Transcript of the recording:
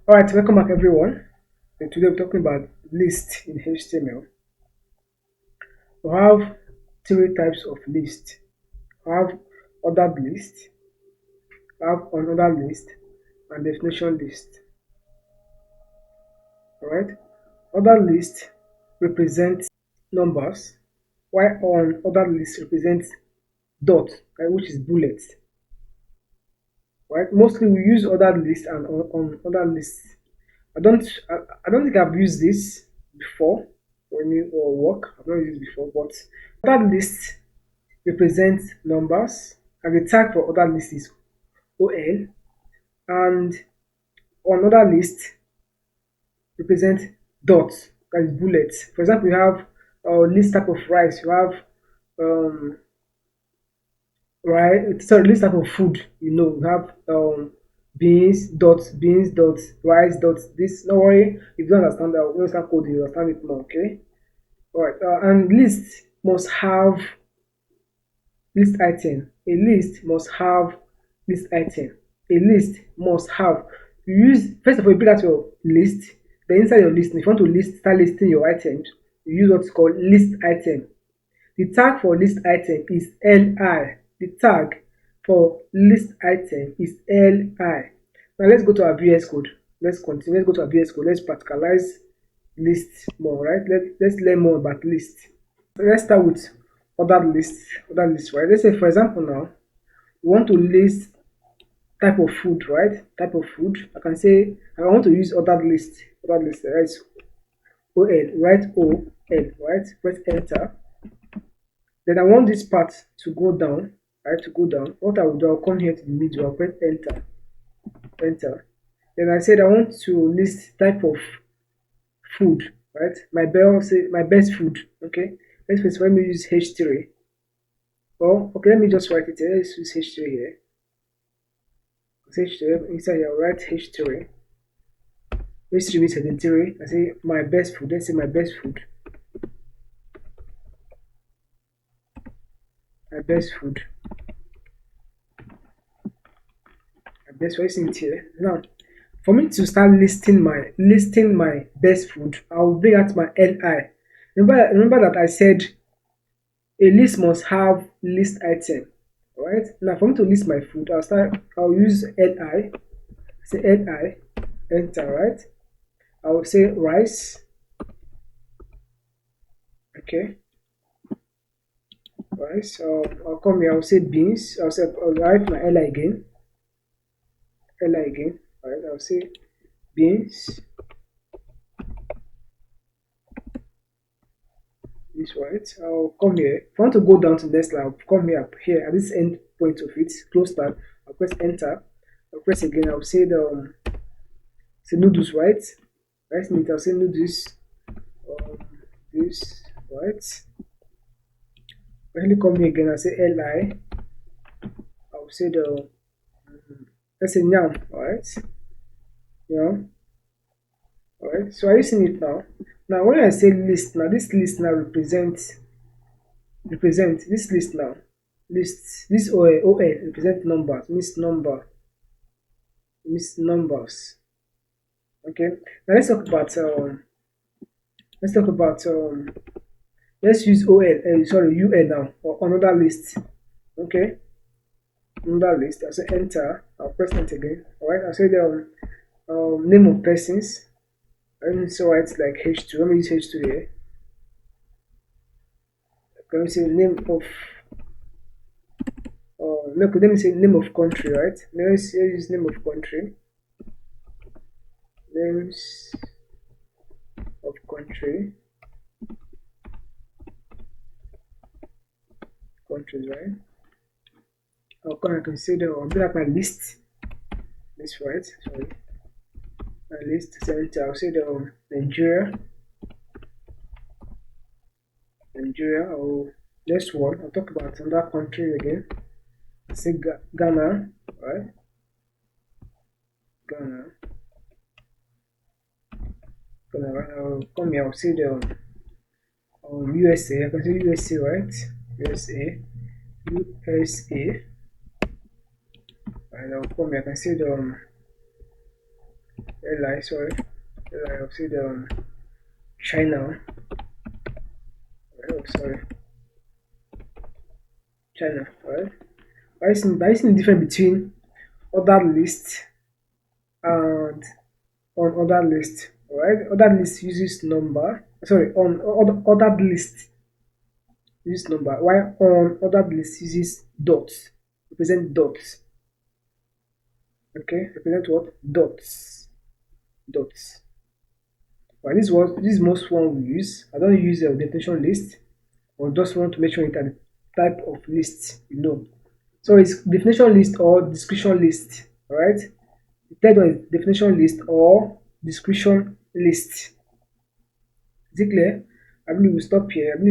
Alright, welcome back everyone. And today we're talking about list in HTML. We have three types of list. We have ordered list, we have unordered list, and definition list. Alright, ordered list represents numbers, while unordered list represents dot, right, which is bullets. Right, mostly we use ordered list and unordered list. I don't think I've used this before for any work. I've not used it before, but ordered list represents numbers and the tag for ordered list is OL, and on other list represent dots, that is bullets. For example, you have list type of rice, you have um right, sorry, list type of food, you have beans dots, rice dots. This, no worry, if you don't understand that, when you start coding you understand it more. Okay, all right. And list must have list item. A list must have list item. A list must have, you use, first of all, you bring out your list, then inside your list, if you want to start listing your items, you use what's called list item. The tag for list item is li. The tag for list item is li. Now let's go to our VS code. Let's continue. Let's go to our VS code. Let's practicalize list more, right? Let's learn more about list. Let's start with ordered list. Ordered list, right? Let's say, for example, now we want to list type of food, right? Type of food. I can say I want to use ordered list. Ordered list, right? OL, right? OL, right? Press enter. Then I want this part to go down, right? To go down. What I will do, I'll come here to the middle, I'll press enter. Enter. Then I said I want to list type of food, right? My best food. Okay. Let me use H3. Oh, okay, let me just write it here. Let's use H3 here. H3 inside here, write H3. H3 means heading. I say my best food. Let's say my best food. My best food. My best food is here. Now, for me to start listing my best food, I will bring out my li. Remember that I said a list must have list item. Alright. Now for me to list my food, I'll use li. Say li, enter, right? I will say rice. Okay. Rice. I'll come here, I'll say beans. I'll write my li again. Li again. Alright, I'll say beans. This, right? I'll come here. If I want to go down to the next line, I'll come here, up here at this end point of it, close that. I'll press enter. I'll press again. I'll say say noodles, right? Rice meat. I'll say noodles. This, right? Finally, come here again. I'll say li. I'll say let's say yam, right? Yam. Alright, so are you seeing it now? Now when I say list, now this list now represent this list now. This OL represent numbers, means numbers. Okay. Now let's talk about let's use UL now, or another list. Okay. Another list. I'll say enter. I'll press enter again. Alright, I'll say the name of persons. So it's like H2. Let me use H2 here. Let me say name of let me say name of country, right? Let's use name of country. Names of countries, right? I can say I'll be like my list. This, right? Sorry. My list center. I'll say the Nigeria. Or next one, I'll talk about another country again. I'll say Ghana, right? Ghana. I'll come here. I'll say the USA. I can say USA, right? USA. And I'll come here. I can say the Li, sorry, I've said China. Oh, sorry, China. Right. By using the difference between ordered list and unordered list. Alright, ordered list uses number. Sorry, on ordered list uses number, while unordered list uses dots. Represent dots. Okay, represent what? Dots. Dots. Well, this is most one we use. I don't use a definition list, or just want to make sure it are the type of list you know. So it's definition list or description list. Alright. The third one is definition list or description list. Is it clear? I believe we'll stop here. I believe